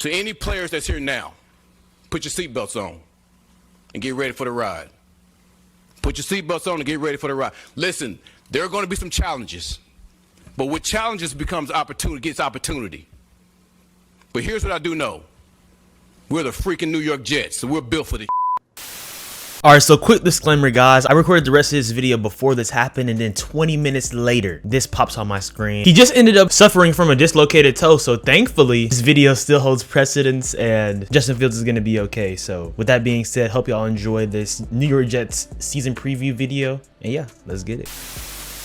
To any players that's here now, put your seatbelts on and get ready for the ride. Put your seatbelts on and get ready for the ride. Listen, there are going to be some challenges, but with challenges becomes opportunity, gets opportunity. But here's what I do know. We're the freaking New York Jets, so we're built for this. Alright, so quick disclaimer, guys. I recorded the rest of this video before this happened, and then 20 minutes later, this pops on my screen. He just ended up suffering from a dislocated toe, so thankfully, this video still holds precedence, and Justin Fields is going to be okay. So with that being said, hope y'all enjoy this New York Jets season preview video, and yeah, let's get it.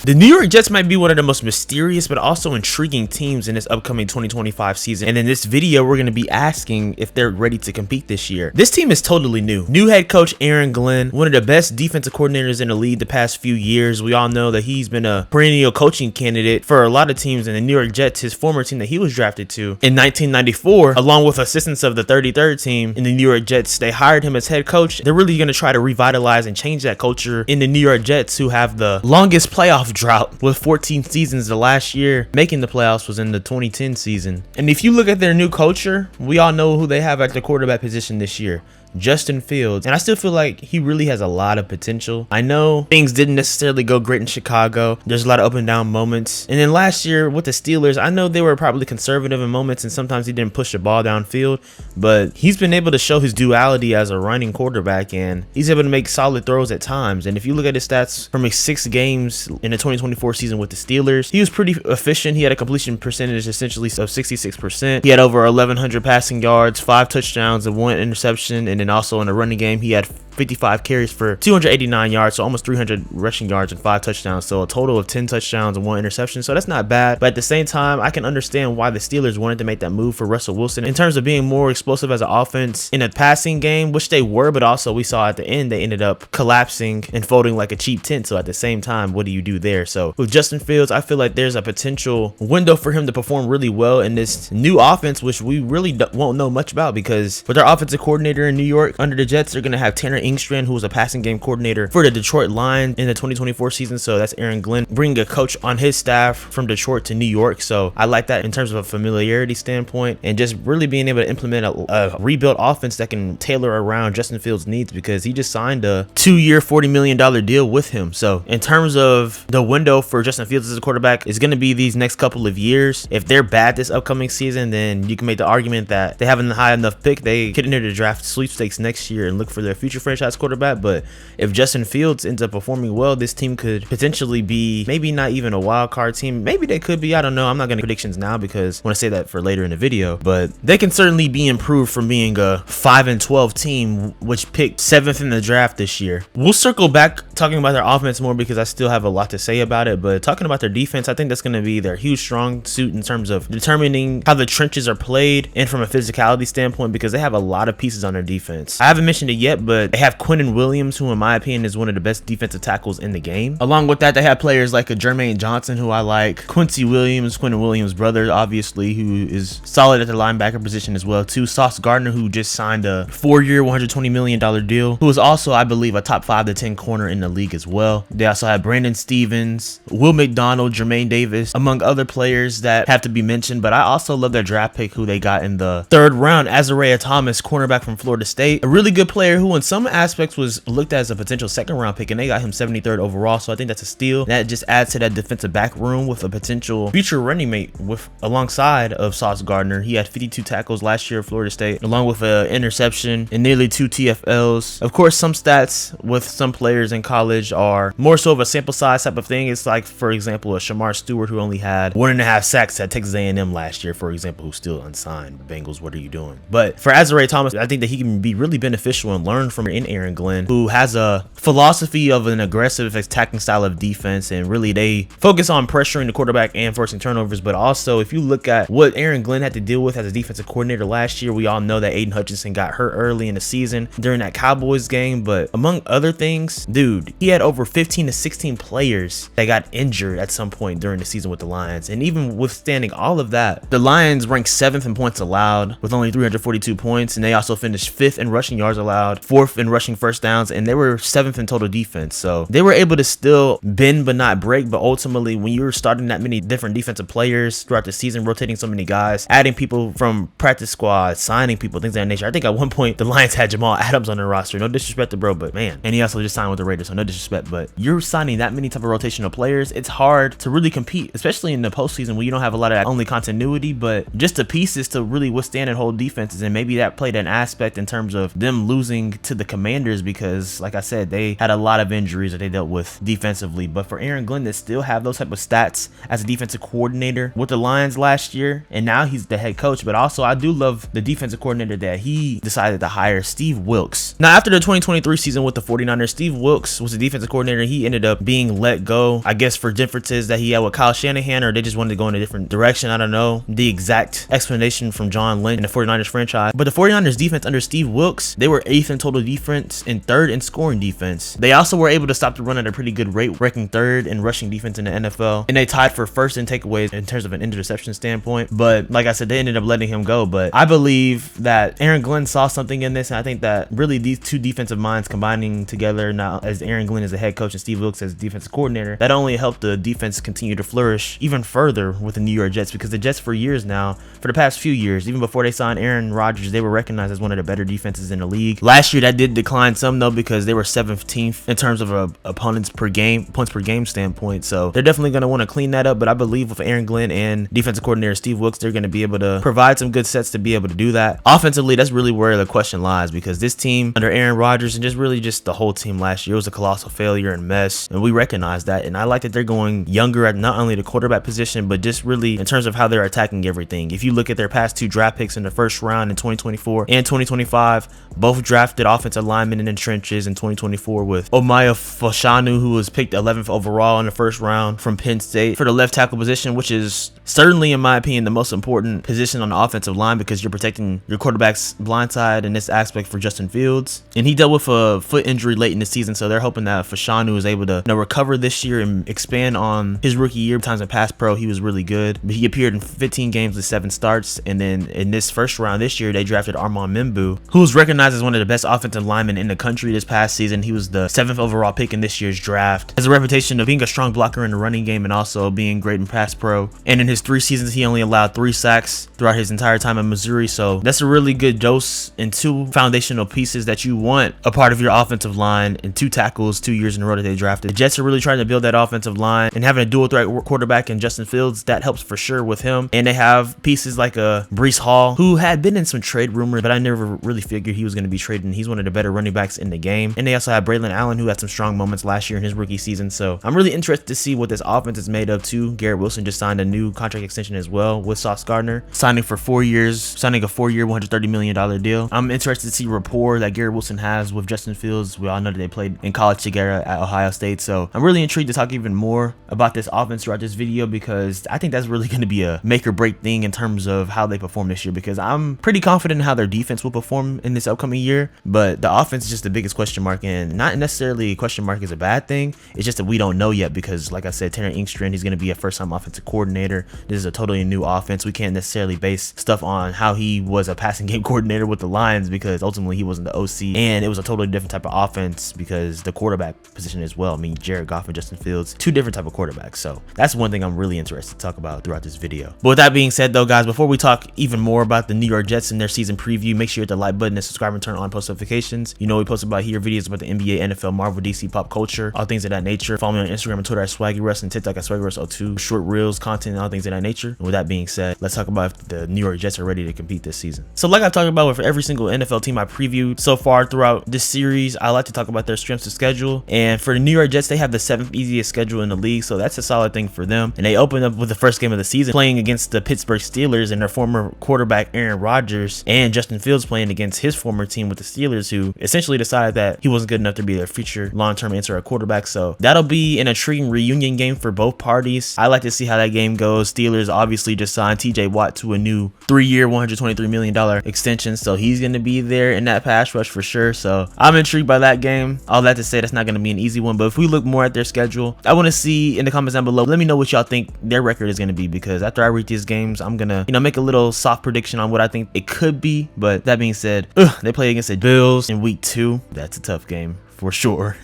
The New York Jets might be one of the most mysterious but also intriguing teams in this upcoming 2025 season, and in this video we're going to be asking if they're ready to compete this year. This team is totally new. New head coach Aaron Glenn, one of the best defensive coordinators in the league the past few years. We all know that he's been a perennial coaching candidate for a lot of teams, and the New York Jets, his former team that he was drafted to in 1994, along with assistance of the 33rd team in the New York Jets, they hired him as head coach. They're really going to try to revitalize and change that culture in the New York Jets, who have the longest playoff drought with 14 seasons. The last year making the playoffs was in the 2010 season. And if you look at their new culture, we all know who they have at the quarterback position this year. Justin Fields, and I still feel like he really has a lot of potential. I know things didn't necessarily go great in Chicago. There's a lot of up and down moments. And then last year with the Steelers, I know they were probably conservative in moments and sometimes he didn't push the ball downfield, but he's been able to show his duality as a running quarterback, and he's able to make solid throws at times. And if you look at his stats from his 6 games in the 2024 season with the Steelers, he was pretty efficient. He had a completion percentage essentially of 66%. He had over 1,100 passing yards, 5 touchdowns and 1 interception, and then also in the running game, he had 55 carries for 289 yards, so almost 300 rushing yards and 5 touchdowns, so a total of 10 touchdowns and 1 interception. So that's not bad, but at the same time, I can understand why the Steelers wanted to make that move for Russell Wilson in terms of being more explosive as an offense in a passing game, which they were, but also we saw at the end they ended up collapsing and folding like a cheap tent. So at the same time, what do you do there? So with Justin Fields, I feel like there's a potential window for him to perform really well in this new offense, which we really won't know much about, because with their offensive coordinator in New York under the Jets, they're going to have Tanner Engstrand, who was a passing game coordinator for the Detroit Lions in the 2024 season. So that's Aaron Glenn bringing a coach on his staff from Detroit to New York. So I like that in terms of a familiarity standpoint, and just really being able to implement a rebuilt offense that can tailor around Justin Fields' needs, because he just signed a 2-year $40 million deal with him. So in terms of the window for Justin Fields as a quarterback, is going to be these next couple of years. If they're bad this upcoming season, then you can make the argument that they haven't a high enough pick. They could enter the draft sweepstakes next year and look for their future franchise quarterback. But if Justin Fields ends up performing well, this team could potentially be maybe not even a wild card team. Maybe they could be. I don't know. I'm not going to predictions now because I want to say that for later in the video. But they can certainly be improved from being a 5-12 team, which picked 7th in the draft this year. We'll circle back talking about their offense more because I still have a lot to say about it. But talking about their defense, I think that's going to be their huge strong suit in terms of determining how the trenches are played and from a physicality standpoint, because they have a lot of pieces on their defense. I haven't mentioned it yet, but they have Quinnen Williams, who in my opinion is one of the best defensive tackles in the game. Along with that, they have players like a Jermaine Johnson, who I like, Quincy Williams, Quinnen Williams' brother, obviously, who is solid at the linebacker position as well too. Sauce Gardner, who just signed a 4-year $120 million deal, who is also, I believe, a top 5 to 10 corner in the league as well. They also have Brandon Stevens, Will McDonald, Jermaine Davis, among other players that have to be mentioned. But I also love their draft pick, who they got in the 3rd round, Azariah Thomas, cornerback from Florida State, a really good player who in some aspects was looked at as a potential 2nd round pick, and they got him 73rd overall. So I think that's a steal. That just adds to that defensive back room with a potential future running mate with alongside of Sauce Gardner. He had 52 tackles last year at Florida State, along with an interception and nearly 2 TFLs. Of course, some stats with some players in college are more so of a sample size type of thing. It's like, for example, a Shamar Stewart, who only had 1.5 sacks at Texas A&M last year, for example, who's still unsigned. Bengals, what are you doing? But for Azariah Thomas, I think that he can be really beneficial and learn from Aaron Glenn, who has a philosophy of an aggressive attacking style of defense, and really they focus on pressuring the quarterback and forcing turnovers. But also, if you look at what Aaron Glenn had to deal with as a defensive coordinator last year, we all know that Aiden Hutchinson got hurt early in the season during that Cowboys game. But among other things, dude, dude, he had over 15 to 16 players that got injured at some point during the season with the Lions. And even withstanding all of that, the Lions ranked 7th in points allowed with only 342 points, and they also finished 5th in rushing yards allowed, 4th in rushing first downs, and they were 7th in total defense. So they were able to still bend but not break. But ultimately, when you're starting that many different defensive players throughout the season, rotating so many guys, adding people from practice squad, signing people, things of that nature. I think at one point the Lions had Jamal Adams on their roster. No disrespect to bro, but man. And he also just signed with the Raiders, so no disrespect. But you're signing that many type of rotational players, it's hard to really compete, especially in the postseason where you don't have a lot of only continuity, but just the pieces to really withstand and hold defenses. And maybe that played an aspect in terms of them losing to the Commanders because, like I said, they had a lot of injuries that they dealt with defensively. But for Aaron Glenn to still have those type of stats as a defensive coordinator with the Lions last year, and now he's the head coach. But also, I do love the defensive coordinator that he decided to hire, Steve Wilks. Now, after the 2023 season with the 49ers, Steve Wilks was the defensive coordinator. He ended up being let go, I guess, for differences that he had with Kyle Shanahan, or they just wanted to go in a different direction. I don't know the exact explanation from John Lynch and the 49ers franchise. But the 49ers defense under Steve Wilks, they were 8th in total defense and 3rd in scoring defense. They also were able to stop the run at a pretty good rate, ranking 3rd in rushing defense in the NFL. And they tied for 1st in takeaways in terms of an interception standpoint. But like I said, they ended up letting him go. But I believe that Aaron Glenn saw something in this, and I think that really these two defensive minds combining together now, as Aaron Glenn as the head coach and Steve Wilks as defensive coordinator, that only helped the defense continue to flourish even further with the New York Jets, because the Jets for years now, for the past few years, even before they signed Aaron Rodgers, they were recognized as one of the better defenses in the league. Last year that did decline some though, because they were 17th in terms of opponents per game, points per game standpoint. So they're definitely going to want to clean that up. But I believe with Aaron Glenn and defensive coordinator Steve Wilks, they're going to be able to provide some good sets to be able to do that. Offensively, that's really where the question lies, because this team under Aaron Rodgers and just the whole team last year was a colossal failure and mess, and we recognize that. And I like that they're going younger at not only the quarterback position, but just really in terms of how they're attacking everything. If you look at their past 2 draft picks in the first round in 2024 and 2025, both drafted offensive linemen in the trenches. In 2024 with Omaya Fashanu, who was picked 11th overall in the first round from Penn State for the left tackle position, which is certainly, in my opinion, the most important position on the offensive line, because you're protecting your quarterback's blind side in this aspect for Justin Fields. And he dealt with a foot injury late in the season, so they're hoping that Fashanu is able to recover this year and expand on his rookie year. Times in pass pro, he was really good. But he appeared in 15 games with 7 starts. And then in this first round this year, they drafted Armand Membu, who was recognized as one of the best offensive linemen in the country this past season. He was the 7th overall pick in this year's draft. Has a reputation of being a strong blocker in the running game and also being great in pass pro. And in his 3 seasons, he only allowed 3 sacks throughout his entire time in Missouri. So that's a really good dose and 2 foundational pieces that you want a part of your offensive line, and 2 tackles 2 years in a row that they drafted. The Jets are really trying to build that offensive line, and having a dual threat quarterback in Justin Fields, that helps for sure with him. And they have pieces like Breece Hall, who had been in some trade rumors, but I never really figured he was going to be traded, and he's one of the better running backs in the game. And they also have Braylon Allen, who had some strong moments last year in his rookie season. So I'm really interested to see what this offense is made of too. Garrett Wilson just signed a new contract extension as well with Sauce Gardner, signing a 4-year, $130 million deal. I'm interested to see rapport that Garrett Wilson has with Justin Fields. We all know that they played in college together at Ohio State. So I'm really intrigued to talk even more about this offense throughout this video, because I think that's really going to be a make or break thing in terms of how they perform this year, because I'm pretty confident in how their defense will perform in this upcoming year. But the offense is just the biggest question mark, and not necessarily a question mark is a bad thing. It's just that we don't know yet, because like I said, Tanner Inkstrand, he's going to be a first-time offensive coordinator. This is a totally new offense. We can't necessarily base stuff on how he was a passing game coordinator with the Lions, because ultimately he wasn't the OC, and it was a totally different type of offense because the quarterback position as well. I mean, Jared Goff and Justin Fields, 2 different type of quarterbacks. So that's one thing I'm really interested to talk about throughout this video. But with that being said though, guys, before we talk even more about the New York Jets and their season preview, make sure you hit the like button and subscribe and turn on post notifications. You know, we post about here videos about the NBA, NFL, Marvel, DC, pop culture, all things of that nature. Follow me on Instagram and Twitter at SwaggyRuss, and TikTok at SwaggyRuss02. Short reels, content, and all things of that nature. And with that being said, let's talk about if the New York Jets are ready to compete this season. So like I've talked about with every single NFL team I previewed so far throughout this series, I like to talk about their strengths of schedule. And for the New York Jets, they have the 7th easiest schedule in the league, so that's a solid thing for them. And they opened up with the first game of the season playing against the Pittsburgh Steelers, and their former quarterback Aaron Rodgers and Justin Fields playing against his former team with the Steelers, who essentially decided that he wasn't good enough to be their future long-term answer at quarterback. So that'll be an intriguing reunion game for both parties. I like to see how that game goes. Steelers obviously just signed TJ Watt to a new 3-year, $123 million extension. So he's going to be there in that pass rush for sure. So I'm intrigued by that game. All that to say, that's not going to be an easy one. But if we look more at their schedule, I want to see in the comments down below, let me know what y'all think their record is going to be, because after I read these games, I'm going to, make a little soft prediction on what I think it could be. But that being said, they play against the Bills in week 2. That's a tough game for sure.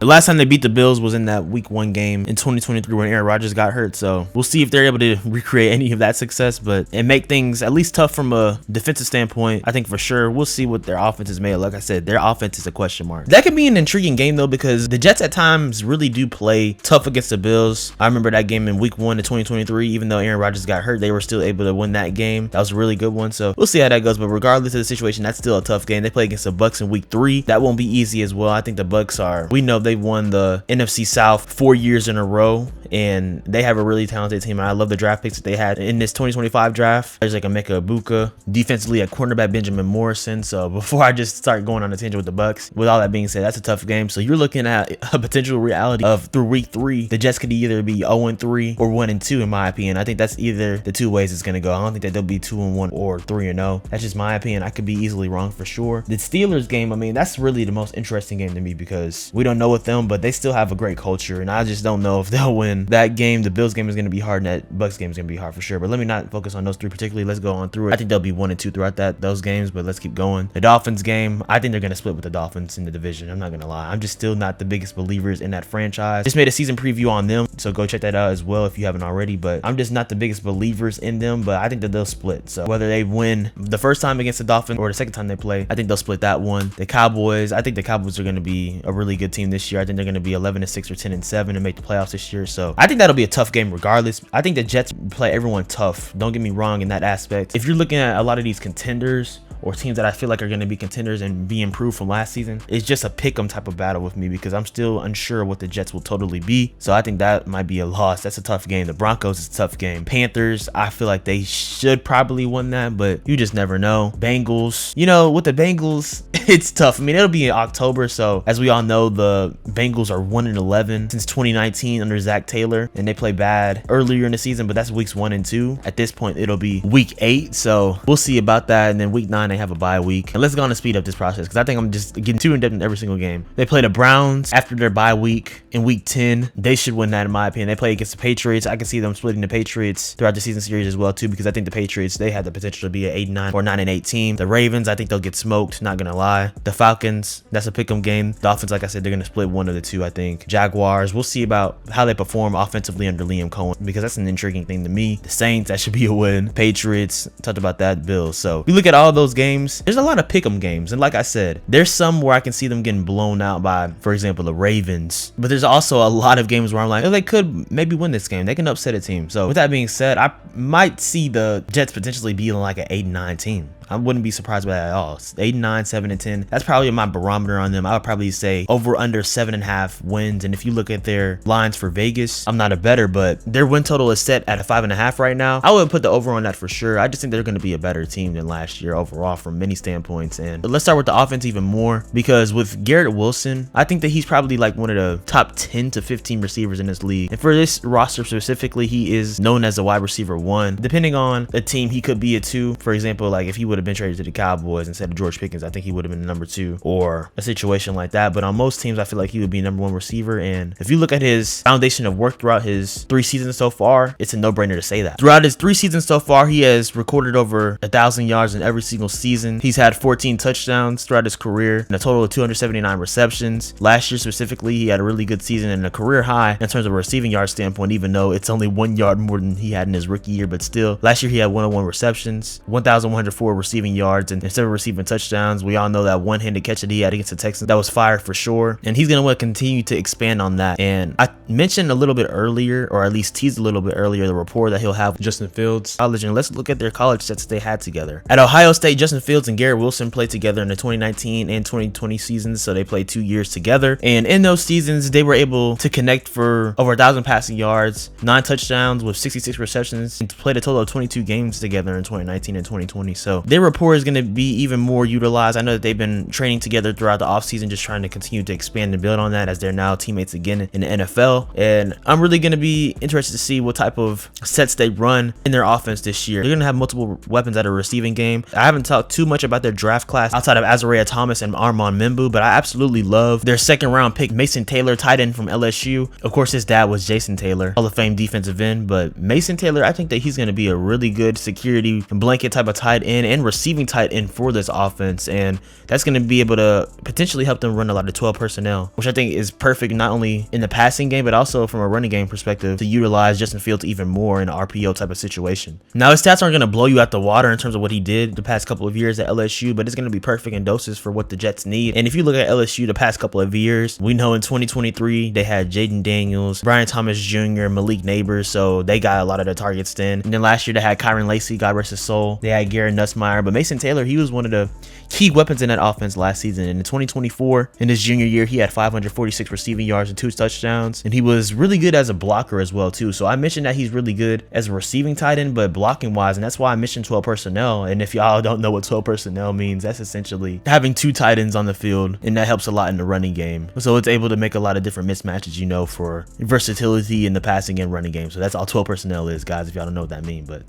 The last time they beat the Bills was in that week 1 game in 2023 when Aaron Rodgers got hurt. So we'll see if they're able to recreate any of that success, but and make things at least tough from a defensive standpoint. I think for sure we'll see what their offense is made of. Like I said, their offense is a question mark. That could be an intriguing game though, because the Jets at times really do play tough against the Bills. I remember that game in week 1 of 2023, even though Aaron Rodgers got hurt, they were still able to win that game. That was a really good one. So we'll see how that goes. But regardless of the situation, that's still a tough game. They play against the Bucks in week 3. That won't be easy as well. I think the Bucks we know they've won the NFC South 4 years in a row, and they have a really talented team. And I love the draft picks that they had in this 2025 draft. There's like Emeka Ibuka, defensively at cornerback Benjamin Morrison. So before I just start going on a tangent with the Bucks, with all that being said, that's a tough game. So you're looking at a potential reality of through week 3, the Jets could either be 0-3 or 1-2 in my opinion. I think that's either the 2 ways it's gonna go. I don't think that they'll be 2-1 or 3-0. That's just my opinion. I could be easily wrong for sure. The Steelers game, I mean, that's really the most interesting game to me, because we don't know with them, but they still have a great culture, and I just don't know if they'll win that game. The Bills game is going to be hard, and that Bucks game is going to be hard for sure. But let me not focus on those 3 particularly. Let's go on through it. I think they'll be 1-2 throughout those games, but let's keep going. The Dolphins game, I think they're going to split with the Dolphins in the division. I'm not going to lie. I'm just still not the biggest believers in that franchise. Just made a season preview on them, so go check that out as well if you haven't already. But I'm just not the biggest believers in them, but I think that they'll split. So whether they win the first time against the Dolphins or the second time they play, I think they'll split that one. The Cowboys, I think the Cowboys are going to be a really good team this year. I think they're going to be 11-6 or 10-7 and make the playoffs this year. So I think that'll be a tough game regardless. I think the Jets play everyone tough. Don't get me wrong in that aspect. If you're looking at a lot of these contenders or teams that I feel like are going to be contenders and be improved from last season, it's just a pick 'em type of battle with me, because I'm still unsure what the Jets will totally be. So I think that might be a loss. That's a tough game. The Broncos is a tough game. Panthers, I feel like they should probably win that, but you just never know. Bengals, with the Bengals, it's tough. I mean, it'll be in October, so as we all know, the Bengals are 1-11 since 2019 under Zach Taylor, and they play bad earlier in the season, but that's weeks 1 and 2. At this point, it'll be week 8, so we'll see about that. And then week 9, they have a bye week. And let's go on to speed up this process, because I think I'm just getting too in-depth in every single game. They play the Browns after their bye week in week 10. They should win that in my opinion. They play against the Patriots. I can see them splitting the Patriots throughout the season series as well too, because I think the Patriots, they have the potential to be an 8-9 or 9-8 team. The Ravens, I think they'll get smoked, not gonna lie. The Falcons, that's a pick 'em game. Dolphins, like I said, they're gonna split one of the 2, I think. Jaguars, we'll see about how they perform offensively under Liam Cohen, because that's an intriguing thing to me. The Saints, that should be a win. Patriots, talked about that. Bills. So you look at all those games, there's a lot of pick 'em games, and like I said, there's some where I can see them getting blown out by, for example, the Ravens, but there's also a lot of games where I'm like, oh, they could maybe win this game. They can upset a team. So with that being said, I might see the Jets potentially being like an 8-9 team. I wouldn't be surprised by that at all. 8-9, 7-10. That's probably my barometer on them. I would probably say over under 7.5 wins. And if you look at their lines for Vegas, I'm not a better, but their win total is set at a 5.5 right now. I would put the over on that for sure. I just think they're going to be a better team than last year overall from many standpoints. And let's start with the offense even more, because with Garrett Wilson, I think that he's probably like one of the top 10 to 15 receivers in this league. And for this roster specifically, he is known as a wide receiver 1. Depending on the team, he could be a 2. For example, like if he would have been traded to the Cowboys instead of George Pickens, I think he would have been the number 2 or a situation like that. But on most teams, I feel like he would be number 1 receiver. And if you look at his foundation of work throughout his 3 seasons so far, it's a no-brainer to say that. Throughout his 3 seasons so far, he has recorded over 1,000 yards in every single season. He's had 14 touchdowns throughout his career and a total of 279 receptions. Last year specifically, he had a really good season and a career high in terms of a receiving yard standpoint, even though it's only 1 yard more than he had in his rookie year. But still, last year he had 101 receptions, 1,104 receiving yards, and instead of receiving touchdowns, we all know that one-handed catch that he had against the Texans, that was fire for sure. And he's going to want to continue to expand on that. And I mentioned a little bit earlier, or at least teased a little bit earlier, the rapport that he'll have with Justin Fields. College, and let's look at their college sets they had together. At Ohio State, Justin Fields and Garrett Wilson played together in the 2019 and 2020 seasons, so they played 2 years together. And in those seasons, they were able to connect for over 1,000 passing yards, 9 touchdowns with 66 receptions, and played a total of 22 games together in 2019 and 2020. So they their rapport is going to be even more utilized. I know that they've been training together throughout the offseason, just trying to continue to expand and build on that as they're now teammates again in the NFL. And I'm really going to be interested to see what type of sets they run in their offense this year. They're going to have multiple weapons at a receiving game. I haven't talked too much about their draft class outside of Azariah Thomas and Armand Membu, but I absolutely love their second round pick, Mason Taylor, tight end from LSU. Of course, his dad was Jason Taylor, Hall of Fame defensive end, but Mason Taylor, I think that he's going to be a really good security blanket type of tight end and receiving tight end for this offense, and that's going to be able to potentially help them run a lot of 12 personnel, which I think is perfect not only in the passing game but also from a running game perspective to utilize Justin Fields even more in an RPO type of situation. Now, his stats aren't going to blow you out the water in terms of what he did the past couple of years at LSU, but it's going to be perfect in doses for what the Jets need. And if you look at LSU the past couple of years, we know in 2023 they had Jaden Daniels, Brian Thomas Jr., Malik Neighbors, so they got a lot of the targets then. And then last year they had Kyron Lacy, God rest his soul. They had Garrett Nussmeier, but Mason Taylor, he was one of the key weapons in that offense last season. And in 2024, in his junior year, he had 546 receiving yards and 2 touchdowns, and he was really good as a blocker as well too. So I mentioned that he's really good as a receiving tight end, but blocking wise, and that's why I mentioned 12 personnel. And if y'all don't know what 12 personnel means, that's essentially having 2 tight ends on the field, and that helps a lot in the running game. So it's able to make a lot of different mismatches, you know, for versatility in the passing and running game. So that's all 12 personnel is, guys, if y'all don't know what that means, but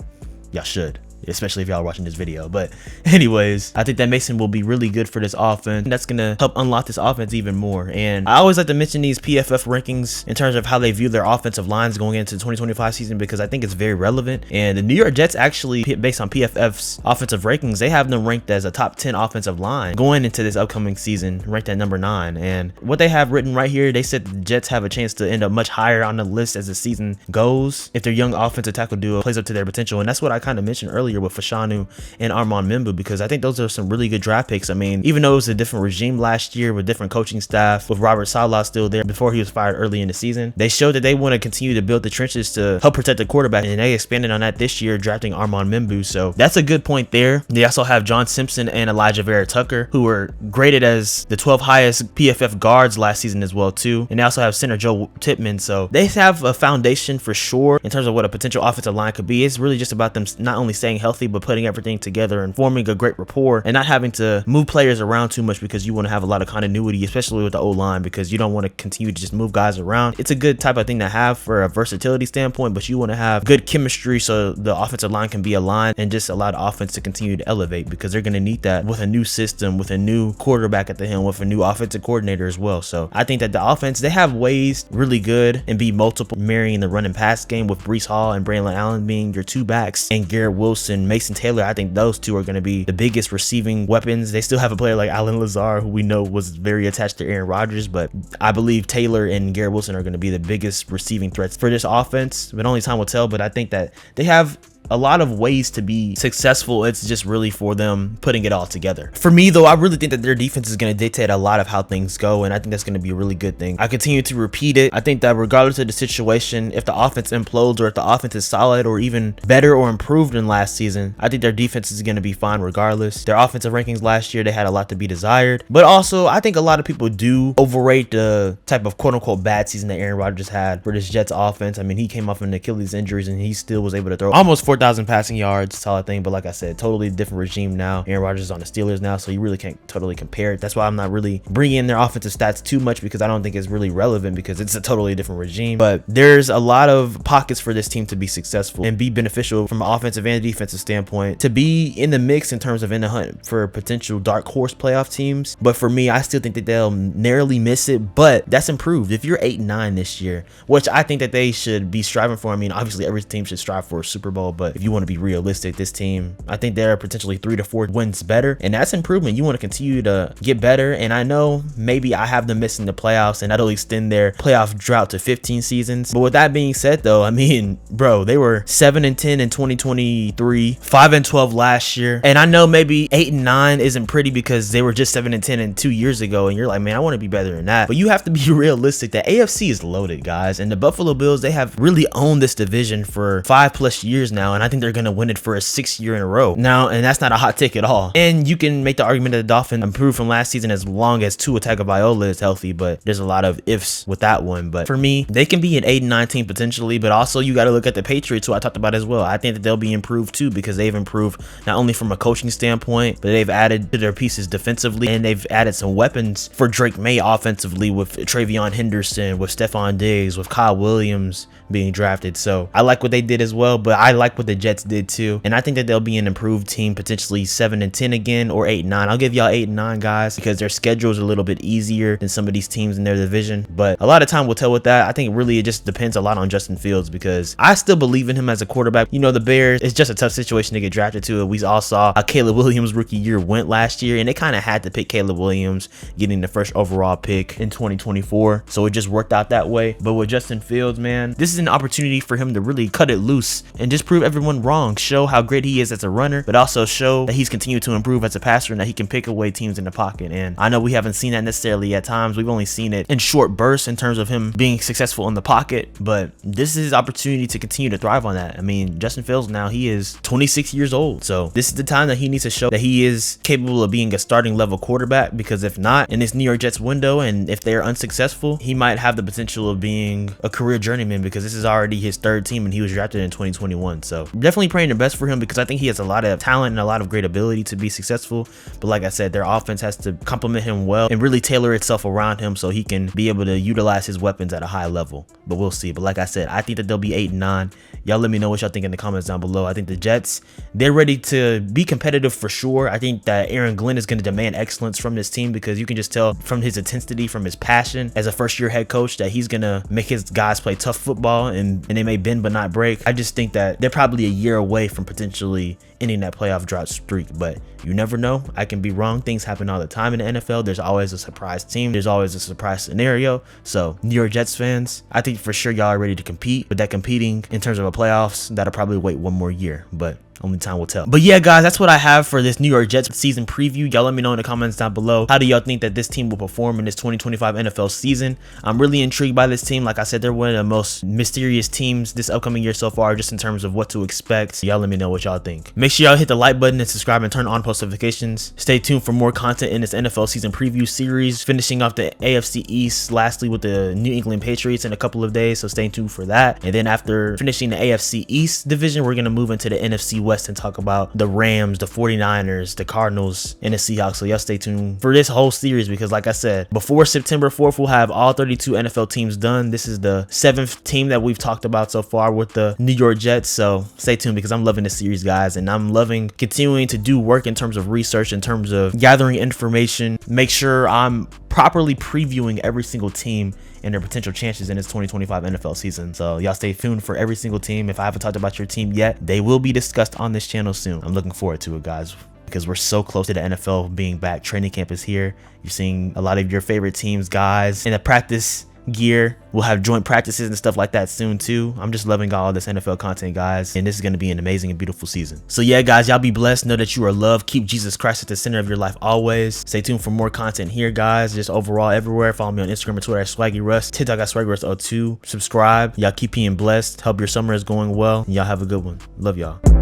y'all should, especially if y'all are watching this video. But anyways, I think that Mason will be really good for this offense, and that's gonna help unlock this offense even more. And I always like to mention these PFF rankings in terms of how they view their offensive lines going into the 2025 season, because I think it's very relevant. And the New York Jets, actually, based on PFF's offensive rankings, they have them ranked as a top 10 offensive line going into this upcoming season, ranked at number 9. And what they have written right here, they said the Jets have a chance to end up much higher on the list as the season goes if their young offensive tackle duo plays up to their potential. And that's what I kind of mentioned earlier with Fashanu and Armand Membu, because I think those are some really good draft picks. I mean, even though it was a different regime last year with different coaching staff, with Robert Saleh still there before he was fired early in the season, they showed that they want to continue to build the trenches to help protect the quarterback, and they expanded on that this year, drafting Armand Membu. So that's a good point there. They also have John Simpson and Elijah Vera Tucker, who were graded as the 12th highest PFF guards last season as well too. And they also have center Joe Tippmann. So they have a foundation for sure in terms of what a potential offensive line could be. It's really just about them not only staying healthy, but putting everything together and forming a great rapport and not having to move players around too much, because you want to have a lot of continuity, especially with the O-line, because you don't want to continue to just move guys around. It's a good type of thing to have for a versatility standpoint, but you want to have good chemistry so the offensive line can be aligned and just allow the offense to continue to elevate, because they're going to need that with a new system, with a new quarterback at the helm, with a new offensive coordinator as well. So I think that the offense, they have ways really good and be multiple, marrying the run and pass game with Breece Hall and Braylon Allen being your 2 backs, and Garrett Wilson, Mason Taylor. I think those 2 are going to be the biggest receiving weapons. They still have a player like Allen Lazard, who we know was very attached to Aaron Rodgers, but I believe Taylor and Garrett Wilson are going to be the biggest receiving threats for this offense. But only time will tell. But I think that they have a lot of ways to be successful. It's just really for them putting it all together. For me though, I really think that their defense is going to dictate a lot of how things go, and I think that's going to be a really good thing. I continue to repeat it. I think that regardless of the situation, if the offense implodes or if the offense is solid or even better or improved than last season, I think their defense is going to be fine regardless. Their offensive rankings last year, they had a lot to be desired, but also I think a lot of people do overrate the type of quote-unquote bad season that Aaron Rodgers had for this Jets offense. I mean, he came off an Achilles injuries and he still was able to throw almost 4,000 passing yards, solid thing. But like I said, totally different regime now. Aaron Rodgers is on the Steelers now, so you really can't totally compare it. That's why I'm not really bringing in their offensive stats too much, because I don't think it's really relevant, because it's a totally different regime. But there's a lot of pockets for this team to be successful and be beneficial from an offensive and defensive standpoint, to be in the mix in terms of in the hunt for potential dark horse playoff teams. But for me, I still think that they'll narrowly miss it, but that's improved. If you're 8-9 this year, which I think that they should be striving for, I mean, obviously every team should strive for a Super Bowl, but if you want to be realistic, this team, I think they're potentially 3 to 4 wins better, and that's improvement. You want to continue to get better, and I know maybe I have them missing the playoffs, and that'll extend their playoff drought to 15 seasons. But with that being said though, I mean, bro, they were 7-10 in 2023, 5-12 last year, and I know maybe 8-9 isn't pretty because they were just 7-10 in 2 years ago, and you're like, man, I want to be better than that. But you have to be realistic. The AFC is loaded, guys, and the Buffalo Bills, they have really owned this division for 5+ years now, and and I think they're gonna win it for a 6th year in a row now, and that's not a hot take at all. And you can make the argument that the Dolphins improved from last season as long as Tua Tagovailoa is healthy, but there's a lot of ifs with that one. But for me, they can be an 8-9 team potentially, but also you got to look at the Patriots, who I talked about as well. I think that they'll be improved too, because they've improved not only from a coaching standpoint, but they've added to their pieces defensively, and they've added some weapons for Drake May offensively with Travion Henderson, with Stephon Diggs, with Kyle Williams being drafted. So I like what they did as well, but I like what the Jets did too, and I think that they'll be an improved team, potentially 7-10 again, or 8-9. I'll give y'all 8-9, guys, because their schedule is a little bit easier than some of these teams in their division, but a lot of time will tell with that. I think really it just depends a lot on Justin Fields, because I still believe in him as a quarterback. You know, the Bears, it's just a tough situation to get drafted to. We all saw how Caleb Williams' rookie year went last year, and they kind of had to pick Caleb Williams, getting the first overall pick in 2024, so it just worked out that way. But with Justin Fields, man, this is an opportunity for him to really cut it loose and just prove everyone wrong, show how great he is as a runner, but also show that he's continued to improve as a passer and that he can pick away teams in the pocket. And I know we haven't seen that necessarily at times. We've only seen it in short bursts in terms of him being successful in the pocket, but this is his opportunity to continue to thrive on that. I mean, Justin Fields now, he is 26 years old, so this is the time that he needs to show that he is capable of being a starting level quarterback, because if not, in this New York Jets window, and if they're unsuccessful, he might have the potential of being a career journeyman, because this is already his 3rd team and he was drafted in 2021. So definitely praying the best for him, because I think he has a lot of talent and a lot of great ability to be successful, but like I said, their offense has to complement him well and really tailor itself around him so he can be able to utilize his weapons at a high level. But we'll see. But like I said, I think that they'll be 8-9. Y'all let me know what y'all think in the comments down below. I think the Jets, they're ready to be competitive for sure. I think that Aaron Glenn is going to demand excellence from this team, because you can just tell from his intensity, from his passion as a first-year head coach, that he's going to make his guys play tough football, and they may bend but not break. I just think that they're probably a year away from potentially ending that playoff drought streak, but you never know. I can be wrong. Things happen all the time in the NFL. There's always a surprise team. There's always a surprise scenario. So New York Jets fans, I think for sure y'all are ready to compete, but that competing in terms of a playoffs, that'll probably wait one more year, but only time will tell. But yeah, guys, that's what I have for this New York Jets season preview. Y'all let me know in the comments down below. How do y'all think that this team will perform in this 2025 NFL season? I'm really intrigued by this team. Like I said, they're one of the most mysterious teams this upcoming year so far, just in terms of what to expect. Y'all let me know what y'all think. Make sure y'all hit the like button and subscribe and turn on post notifications. Stay tuned for more content in this NFL season preview series, finishing off the AFC East lastly with the New England Patriots in a couple of days, so stay tuned for that. And then after finishing the AFC East division, we're going to move into the NFC West and talk about the Rams, the 49ers, the Cardinals, and the Seahawks. So y'all stay tuned for this whole series, because like I said, before September 4th, we'll have all 32 NFL teams done. This is the 7th team that we've talked about so far with the New York Jets. So stay tuned, because I'm loving this series, guys, and I'm loving continuing to do work in terms of research, in terms of gathering information, make sure I'm properly previewing every single team and their potential chances in this 2025 NFL season. So y'all stay tuned for every single team. If I haven't talked about your team yet, they will be discussed on this channel soon. I'm looking forward to it, guys, because we're so close to the NFL being back. Training camp is here. You're seeing a lot of your favorite teams, guys, in the practice gear. We'll have joint practices and stuff like that soon too. I'm just loving all this NFL content, guys, and this is going to be an amazing and beautiful season. So yeah, guys, y'all be blessed. Know that you are loved. Keep Jesus Christ at the center of your life always. Stay tuned for more content here, guys, just overall everywhere. Follow me on Instagram and Twitter at SwaggyRuss, TikTok at SwaggyRuss02. Subscribe. Y'all keep being blessed. Hope your summer is going well, and y'all have a good one. Love y'all.